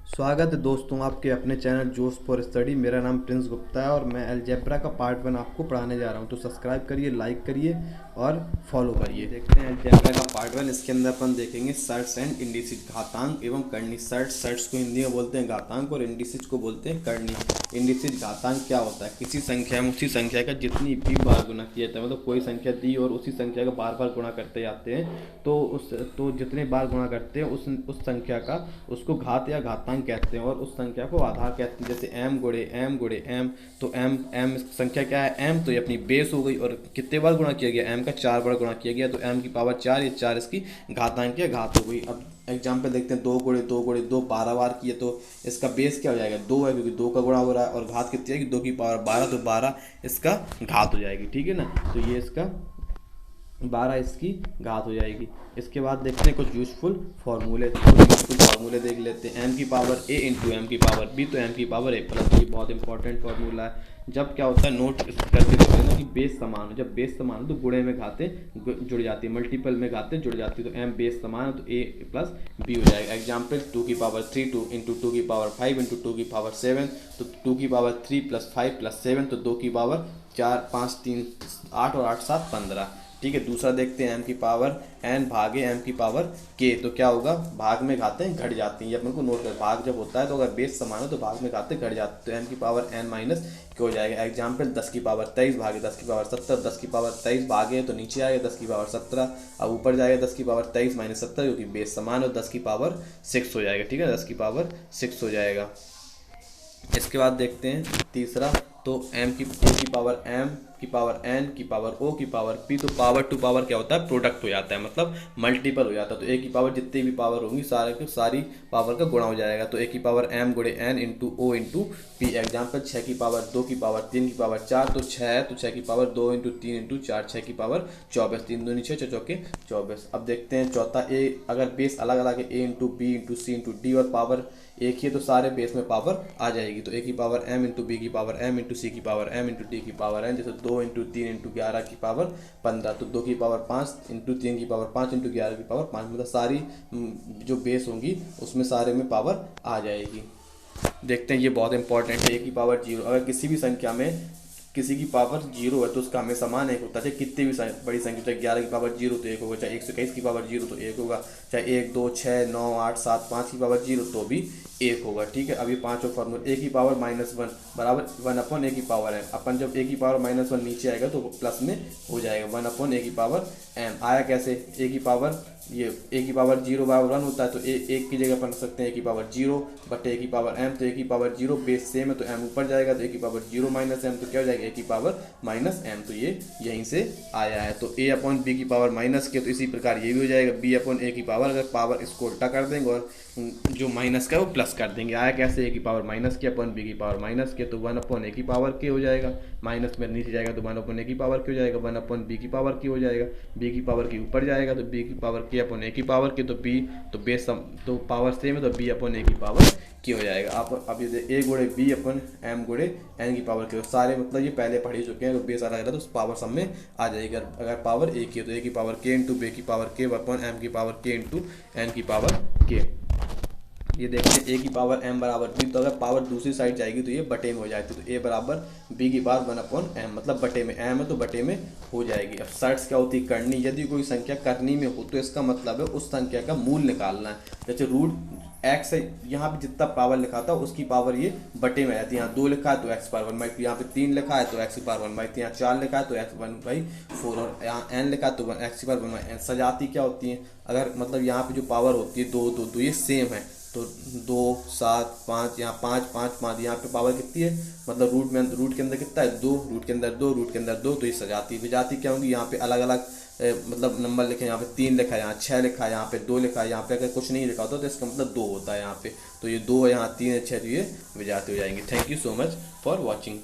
स्वागत है दोस्तों आपके अपने चैनल जोश फॉर स्टडी। मेरा नाम प्रिंस गुप्ता है और मैं अलजेब्रा का पार्ट 1 आपको पढ़ाने जा रहा हूं। तो सब्सक्राइब करिए, लाइक करिए और फॉलो करिए। देखते हैं अलजेब्रा का पार्ट 1। इसके अंदर अपन देखेंगे सर्ट्स एंड इंडिसेस, घातांक एवं करनी। सर्ट्स को हिंदी में बोलते हैं घातांक और इंडिसेस को बोलते हैं करनी। इंडिसेस घातांक क्या होता है? किसी संख्या में उसी संख्या का जितनी भी बार गुना किया जाता है, मतलब कोई संख्या दी और उसी संख्या का बार बार गुणा करते जाते हैं तो जितने बार गुणा करते हैं उस संख्या का उसको घात या घातांक कहते हैं और उस संख्या को आधार कहते हैं। जैसे m गुणे m, तो m संख्या क्या है? m, तो ये अपनी बेस हो गई। और कितने बार गुणा किया गया? m का 4 बार गुणा किया गया, तो m की पावर 4, ये 4 इसकी घातांक या घात हो गई। अब एग्जाम्पल देखते हैं, 2 गुणे 2 12 बार किए तो इसका बेस क्या हो जाएगा? 2 है, क्योंकि 2 का गुणा हो रहा है। और घात कितनी आएगी? 2 की पावर 12, तो 12 इसका घात हो जाएगी। ठीक है ना, तो ये इसका 12 इसकी घात हो जाएगी। इसके बाद देखते हैं कुछ यूजफुल फार्मूले देख लेते हैं। m की पावर a इंटू एम की पावर b, तो m की पावर a प्लस। ये बहुत इंपॉर्टेंट फार्मूला है। जब क्या होता है, नोट करके देखते हैं ना कि बेस समान हो। जब बेस समान हो तो गुणे में घातें जुड़ जाती है, मल्टीपल में घातें जुड़ जाती है। तो m बेस समान है तो a प्लस b हो जाएगा। एग्जाम्पल 2 की पावर 3 2 इंटू 2 की पावर 5 इंटू 2 की पावर 7, तो 2 की पावर 3 प्लस 5 प्लस 7, तो 2 की पावर 4 5 3 8 और 8 7 15। ठीक है, दूसरा देखते हैं m की पावर n भागे m की पावर k, तो क्या होगा? भाग में घातें घट जाती हैं। ये अपन को नोट कर, भाग जब होता है तो अगर बेस समान हो तो भाग में घातें घट जाती है, तो m की पावर n माइनस k हो जाएगा। एग्जाम्पल 10 की पावर 23 भागे 10 की पावर 70, 10 की पावर 23 भागे तो नीचे आएगा 10 की पावर 17, अब ऊपर जाएगा 10 की पावर 23 माइनस 70, क्योंकि बेस समान हो, 10 की पावर 6 हो जाएगा। ठीक है, 10 की पावर 6 हो जाएगा। इसके बाद देखते हैं तीसरा, तो m की पावर m की पावर n की पावर o की पावर p, तो पावर टू पावर क्या होता है? प्रोडक्ट हो जाता है, मतलब मल्टीपल हो जाता है। तो a की पावर जितनी भी पावर होंगी सारी पावर का गुणा हो जाएगा। तो a की पावर m गुणे n into o into p। Example 6 की पावर 2 की पावर 3 की पावर 4, तो 6 है तो 6 की पावर 2 इंटू 3 इंटू 4, 6 की पावर 24, 3 दूनी 6 6 चौके 24। अब देखते हैं चौथा, a अगर बेस अलग अलग है, a into b into c into d, और पावर एक ही है तो सारे बेस में पावर आ जाएगी। तो a की पावर m इंटू b की पावर m इंटू c की पावर m इंटू d की पावर n। जैसे 2 इंटू 3 इंटू 11 की पावर 15, तो 2 की पावर 5 इंटू 3 की पावर 5 इंटू 11 की पावर 5, मतलब सारी जो बेस होंगी उसमें सारे में पावर आ जाएगी। देखते हैं, ये बहुत इंपॉर्टेंट है। a की पावर 0, अगर किसी भी संख्या में किसी की पावर 0 है तो उसका हमेशा मान 1 होता है। चाहे कितनी भी बड़ी संख्या, चाहे 11 की पावर 0 तो 1 होगा, चाहे 121 की पावर 0 तो 1 होगा, चाहे 1 2 6 9 8 7 5 की पावर 0 तो भी 1 होगा। ठीक है, अभी पांचों फॉर्मूला। a की पावर -1 बराबर 1 अपॉन a की पावर m। अपन जब a की पावर -1 नीचे आएगा तो प्लस में हो जाएगा 1 अपॉन a की पावर m। आया कैसे? a की पावर ये a की पावर 0 बराबर 1 होता है, तो एक की जगह अपन रख सकते हैं a की पावर 0 बटे a की पावर m। तो a की पावर 0 बेस सेम है तो m ऊपर जाएगा, तो a की पावर 0 माइनस m, तो क्या हो जाएगा? a की पावर माइनस m। तो ये यहीं से आया है। तो a अपॉन b की पावर माइनस के, तो इसी प्रकार ये भी हो जाएगा b अपॉन a की पावर। अगर पावर इसको उल्टा कर देंगे और जो माइनस का है वो प्लस कर देंगे। आया कैसे? a की पावर माइनस के अपॉन b की पावर माइनस के, तो 1 अपॉन a की पावर के हो जाएगा। माइनस में नीचे जाएगा तो 1 अपॉन a की पावर के हो जाएगा, 1 अपॉन b की पावर की हो जाएगा। b की पावर के ऊपर जाएगा तो b की पावर के अपॉन a की पावर के, तो b तो बेस तो पावर सेम है तो b अपॉन a की पावर की हो जाएगा। आप अब ये a गुणे b अपॉन m गुणे n की पावर के, सारे मतलब ये पहले पढ़ ही चुके हैं। तो बेस अलग है तो पावर सब में आ जाएगी। अगर पावर एक ही है तो a की पावर k इंटू b की पावर k अपॉन m की पावर k इंटू n की पावर k। ये देखते हैं a की पावर m बराबर b, तो अगर पावर दूसरी साइड जाएगी तो ये बटे में हो जाती है। तो a बराबर b की पावर 1 अपॉन m, मतलब बटे में m है तो बटे में हो जाएगी। अब सर्ट्स क्या होती है? करनी। यदि कोई संख्या करनी में हो तो इसका मतलब है उस संख्या का मूल निकालना है। जैसे रूट x है, यहाँ पे जितना पावर लिखा था उसकी पावर ये बटे में रहती है। यहाँ 2 लिखा है तो x पावर 1/2, यहाँ पे 3 लिखा है तो x की पावर 1/3, यहाँ 4 लिखा है तो x 1/4, और यहाँ n लिखा है तो x की पावर 1/n। सजाती क्या होती है? अगर मतलब यहाँ पे जो पावर होती है 2 2 2 ये सेम है, तो 2 7 5, यहाँ 5 5 5, यहाँ पे पावर कितनी है? मतलब रूट के अंदर कितना है? 2, रूट के अंदर 2, रूट के अंदर 2, तो ये सजाती विजाती क्या होंगी? यहाँ पे अलग अलग मतलब नंबर लिखे, यहाँ पे 3 लिखा है, यहाँ 6 लिखा है, यहाँ पे 2 लिखा है, यहाँ पे अगर कुछ नहीं लिखा होता तो इसका मतलब 2 होता है यहाँ पे। तो ये 2 है, यहाँ 3 है, 6, तो ये विजाती हो जाएंगे। Thank you so much for watching.